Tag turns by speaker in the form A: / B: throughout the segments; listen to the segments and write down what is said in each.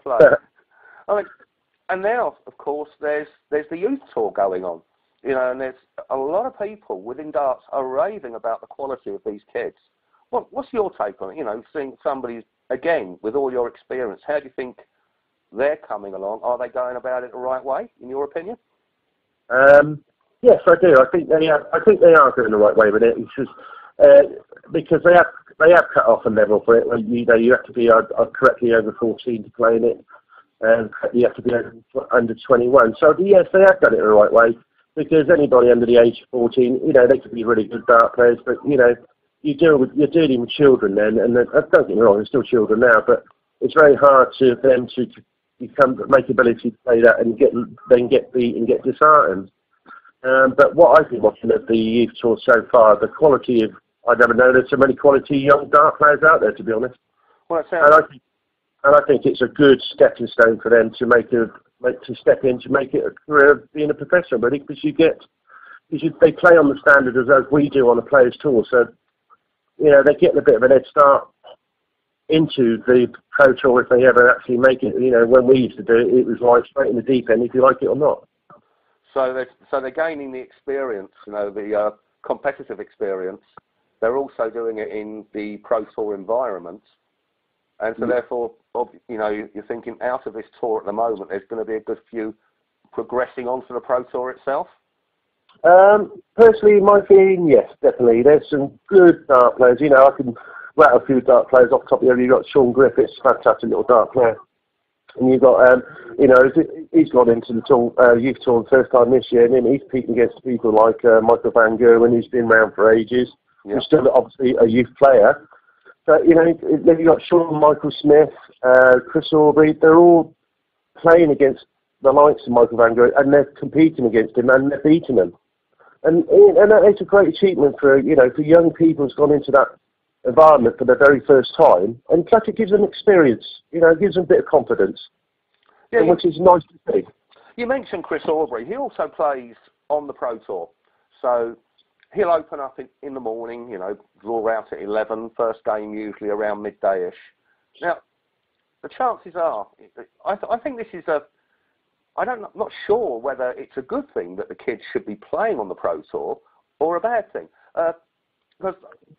A: play. I mean, and now, of course, there's the youth tour going on. You know, and there's a lot of people within darts are raving about the quality of these kids. What's your take on it? You know, seeing somebody, again, with all your experience, how do you think they're coming along? Are they going about it the right way, in your opinion?
B: Yes, I do. I think they are. I think they are going the right way with it. It's just, because they have cut off a level for it. You have to be correctly over 14 to play in it, and you have to be under 21. So yes, they have done it the right way. Because anybody under the age of 14, you know, they could be really good dart players, but you know, you're dealing with children then, and don't get me wrong, they're still children now, but it's very hard for them to make ability to play that and get beat and get disheartened. But what I've been watching of the youth tour so far, the quality of, I never know there's so many quality young dart players out there, to be honest.
A: Well,
B: and I think it's a good stepping stone for them to step in to make it a career of being a professional, really, because they play on the standard as we do on the Players Tour, so you know they get a bit of an head start into the Pro Tour if they ever actually make it. You know, when we used to do it, it was like straight in the deep end if you like it or not.
A: So they're gaining the experience, you know, the competitive experience. They're also doing it in the Pro Tour environment. And so therefore, you know, you're thinking out of this tour at the moment, there's going to be a good few progressing on to the Pro Tour itself?
B: Personally, in my opinion, yes, definitely. There's some good dart players. You know, I can rattle a few dart players off the top of the head. You've got Sean Griffiths, fantastic little dart player. And you've got, you know, he's gone into the tour, youth tour the first time this year, and then he's competing against people like Michael Van Gerwen, who's been around for ages. Yeah. He's still obviously a youth player. But, you know, then you've got Sean, Michael Smith, Chris Aubrey. They're all playing against the likes of Michael Van Gerwen, and they're competing against him, and they're beating him. And it's a great achievement for, you know, for young people who's gone into that environment for the very first time. And plus it gives them experience, you know, it gives them a bit of confidence, which is nice to see.
A: You mentioned Chris Aubrey. He also plays on the Pro Tour. So he'll open up in the morning, you know, draw out at 11, first game usually around midday-ish. Now, the chances are, I think this is I'm not sure whether it's a good thing that the kids should be playing on the Pro Tour or a bad thing. Because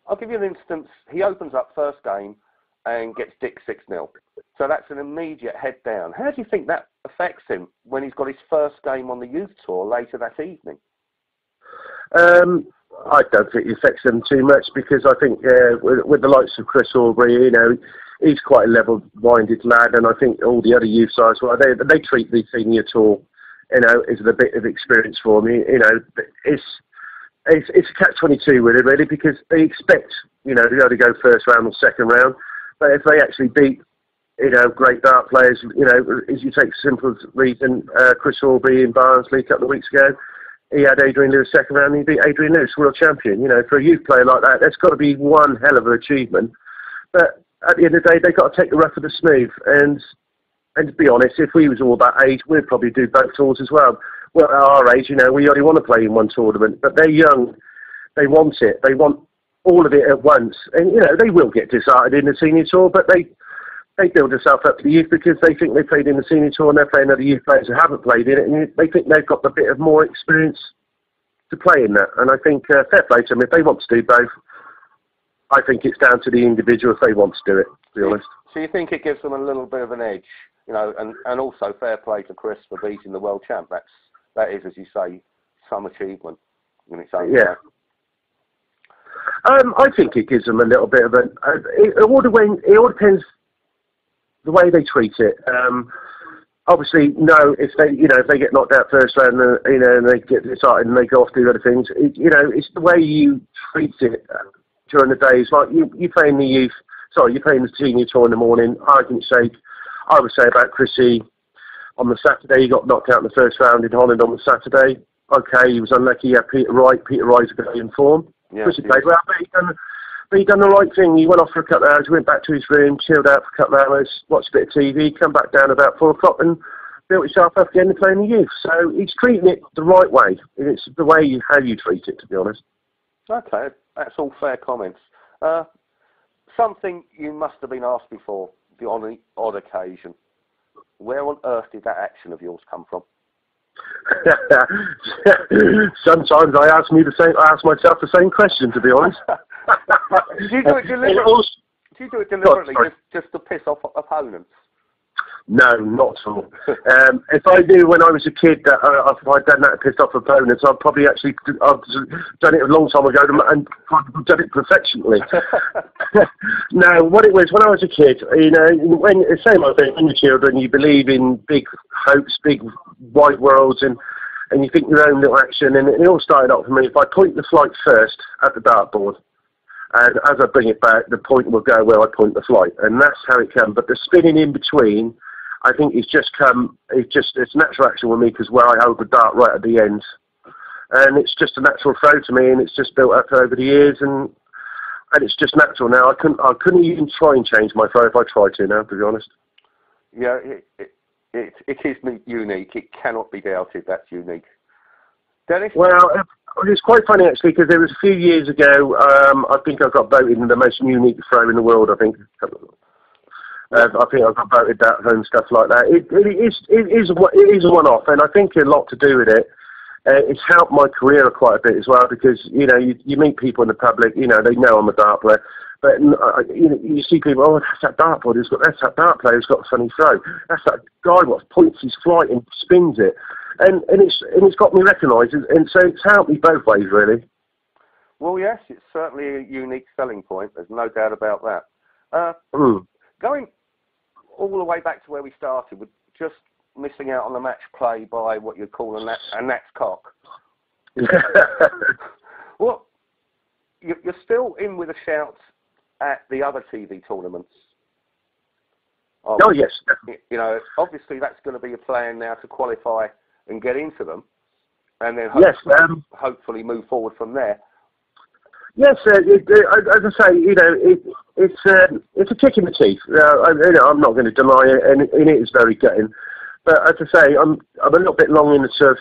A: I'll give you an instance. He opens up first game and gets dicked 6-0. So that's an immediate head down. How do you think that affects him when he's got his first game on the youth tour later that evening?
B: I don't think it affects them too much because I think with the likes of Chris Aubrey, you know, he's quite a level-minded lad, and I think all the other youth sides, well, they treat the senior tour, you know, as a bit of experience for me. You know, it's a catch-22 with it, really, because they expect, you know, to go first round or second round, but if they actually beat, you know, great dart players, you know, as you take simple reason, Chris Aubrey in Barnsley a couple of weeks ago, he had Adrian Lewis second round, and he beat Adrian Lewis, world champion. You know, for a youth player like that, that's got to be one hell of an achievement. But at the end of the day, they've got to take the rough with the smooth. And to be honest, if we was all that age, we'd probably do both tours as well. Well, at our age, you know, we only want to play in one tournament. But they're young. They want it. They want all of it at once. And, you know, they will get disheartened in the senior tour, but they build themselves up to the youth because they think they played in the senior tour and they're playing other youth players who haven't played in it, and they think they've got a bit of more experience to play in that. And I think fair play to them. If they want to do both, I think it's down to the individual if they want to do it, to be honest.
A: So you think it gives them a little bit of an edge, you know, and also fair play to Chris for beating the world champ. That is, as you say, some achievement in its own way.
B: I think it gives them a little bit of an. It all depends the way they treat it. Obviously, no. If they get knocked out first round, you know, and they get excited and they go off to do other things. You know, it's the way you treat it during the day. It's like you play in the youth. Sorry, you play in the senior tour in the morning. Argument's sake, I would say about Chrissy on the Saturday. He got knocked out in the first round in Holland on the Saturday. Okay, he was unlucky. He had Peter Wright. Peter Wright's a good in form.
A: Yeah,
B: Chrissy played well, but he done the right thing. He went off for a couple of hours, went back to his room, chilled out for a couple of hours, watched a bit of TV, come back down about 4 o'clock and built himself up again to play in the youth. So he's treating it the right way. It's the way how you treat it, to be honest.
A: Okay, that's all fair comments. Something you must have been asked before, on the odd occasion. Where on earth did that action of yours come from?
B: Sometimes I ask myself the same question, to be honest.
A: Do you do it deliberately? Just to piss off opponents?
B: No, not at all. If I knew when I was a kid that if I'd done that to piss off opponents, I'd probably I've done it a long time ago and done it perfectionly. No, what it was when I was a kid, you know, when same I think when you're children, you believe in big hopes, big wide worlds, and you think your own little action, and it all started off for me. If I point the flight first at the dartboard, and as I bring it back, the point will go where I point the flight, and that's how it came. But the spinning in between, I think it's natural action with me because where I hold the dart right at the end, and it's just a natural throw to me, and it's just built up over the years, and it's just natural now. I couldn't even try and change my throw if I tried to now, to be honest.
A: Yeah, it is unique. It cannot be doubted. That's unique. Dennis?
B: Well, it's quite funny actually because there was a few years ago. I think I got voted the most unique throw in the world. I think I got voted that and stuff like that. It is a one-off, and I think a lot to do with it. It's helped my career quite a bit as well because you know you meet people in the public. You know they know I'm a dart player, but you see people. Oh, that's that dart player. That's that dart player who's got a funny throw. That's that guy what points his flight and spins it, and it's got me recognised, and so it's helped me both ways really.
A: Well, yes, it's certainly a unique selling point. There's no doubt about that. Going all the way back to where we started, with just missing out on the match play by what you'd call a gnat's cock. Well, you're still in with a shout at the other TV tournaments.
B: Oh, yes.
A: You know, obviously that's going to be a plan now to qualify and get into them, and then hopefully move forward from there.
B: Yes, as I say, you know, it's a kick in the teeth. I'm not going to deny it, and it is very gutting. But as I say, I'm a little bit long in the surf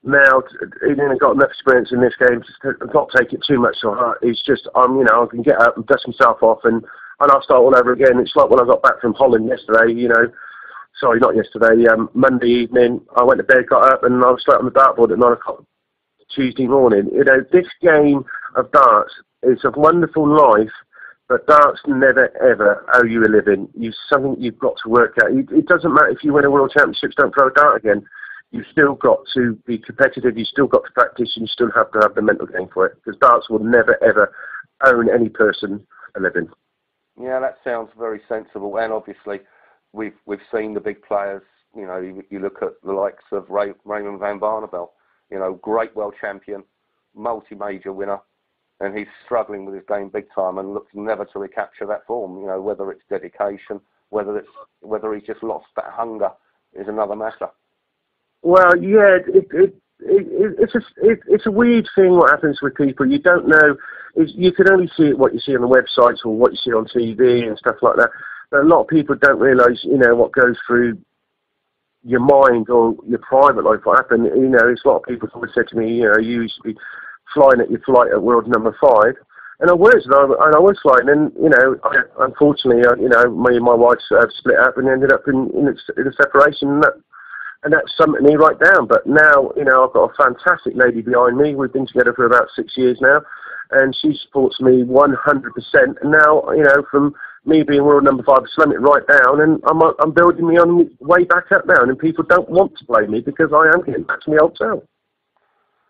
B: now. I've got enough experience in this game to not take it too much to heart. It's just I can get up and dust myself off, and I'll start all over again. It's like when I got back from Holland yesterday. You know, sorry, not yesterday. Monday evening, I went to bed, got up, and I was straight on the dartboard at 9 o'clock Tuesday morning. You know, this game of darts is a wonderful life, but darts never ever owe you a living. It's something you've got to work at. It doesn't matter if you win a world championships, don't throw a dart again. You've still got to be competitive, you've still got to practice, and you still have to have the mental game for it, because darts will never ever own any person a living.
A: Yeah, that sounds very sensible, and obviously we've seen the big players. You know, you look at the likes of Raymond van Barneveld, you know, great world champion, multi-major winner, and he's struggling with his game big time and looks never to recapture that form. You know, whether it's dedication, whether he's just lost that hunger is another matter. Well, yeah,
B: it's a weird thing what happens with people. You don't know. You can only see what you see on the websites or what you see on TV and stuff like that. But a lot of people don't realise, you know, what goes through your mind or your private life. What happened? You know, it's a lot of people always said to me, you know, you used to be flying at your flight at world number 5, and I was flying, and you know, unfortunately, you know, me and my wife split up and ended up in a separation, and that summed me right down. But now, you know, I've got a fantastic lady behind me. We've been together for about 6 years now, and she supports me 100%. And now, you know, from me being world number 5, slam it right down, and I'm building me on way back up now, and people don't want to play me because I am getting back to my old self.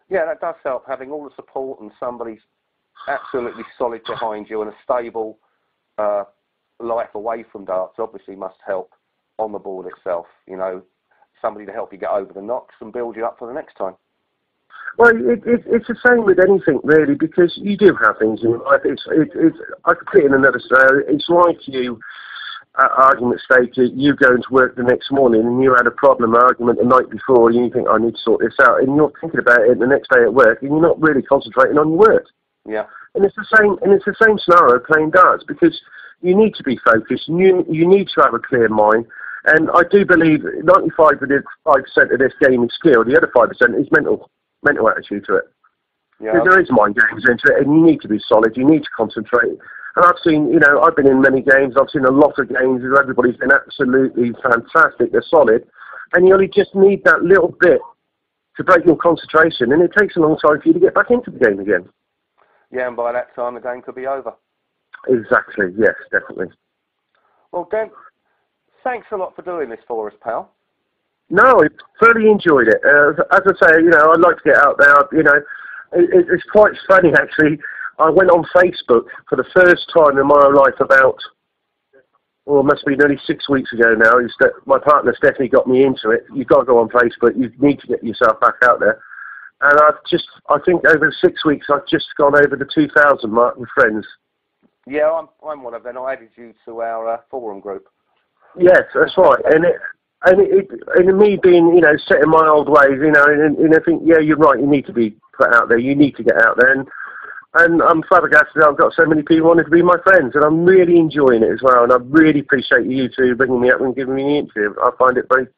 A: Yeah, that does help, having all the support and somebody absolutely solid behind you, and a stable life away from darts obviously must help on the board itself. You know, somebody to help you get over the knocks and build you up for the next time.
B: Well, it's the same with anything really, because you do have things in life. I could put it in another story. It's like you. Argument stated, you going to work the next morning and you had a problem, argument the night before, and you think, I need to sort this out, and you're thinking about it the next day at work, and you're not really concentrating on your work.
A: Yeah. And
B: it's the same scenario playing darts, because you need to be focused, and you need to have a clear mind. And I do believe 95% of this game is skill. The other 5% is mental attitude to it. Yeah. There is mind games into it, and you need to be solid. You need to concentrate. And I've seen, you know, I've been in many games. I've seen a lot of games where everybody's been absolutely fantastic. They're solid. And you only just need that little bit to break your concentration. And it takes a long time for you to get back into the game again.
A: Yeah, and by that time the game could be over.
B: Exactly. Yes, definitely.
A: Well, Dan, thanks a lot for doing this for us, pal.
B: No, I thoroughly enjoyed it. As I say, you know, I'd like to get out there. You know, it's quite funny, actually. I went on Facebook for the first time in my life about, well, it must be nearly 6 weeks ago now. My partner Stephanie got me into it. You've got to go on Facebook. You need to get yourself back out there. And I think over 6 weeks, I've just gone over the 2,000 mark with friends.
A: Yeah, I'm one of them. I added you to our forum group.
B: Yes, that's right. And me being, you know, set in my old ways, you know, and I think, yeah, you're right. You need to be put out there. You need to get out there. And I'm flabbergasted I've got so many people wanting to be my friends, and I'm really enjoying it as well. And I really appreciate you two bringing me up and giving me the interview. I find it very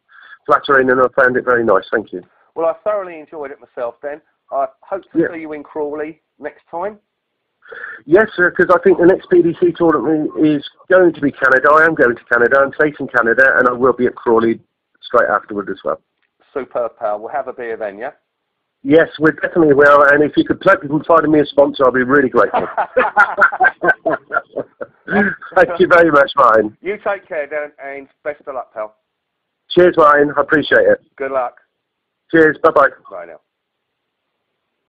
B: flattering, and I found it very nice. Thank you.
A: Well, I thoroughly enjoyed it myself, Ben. I hope to see you in Crawley next time.
B: Yes, sir, because I think the next PDC tournament is going to be Canada. I am going to Canada. I'm facing Canada, and I will be at Crawley straight afterward as well.
A: Superb, pal. We'll have a beer then, yeah?
B: Yes, we definitely will. And if you could plug and find me a sponsor, I'll be really grateful. Thank you very much, Ryan.
A: You take care, Dan, and best of luck, pal.
B: Cheers, Ryan. I appreciate it.
A: Good luck.
B: Cheers. Bye-bye.
A: Bye now.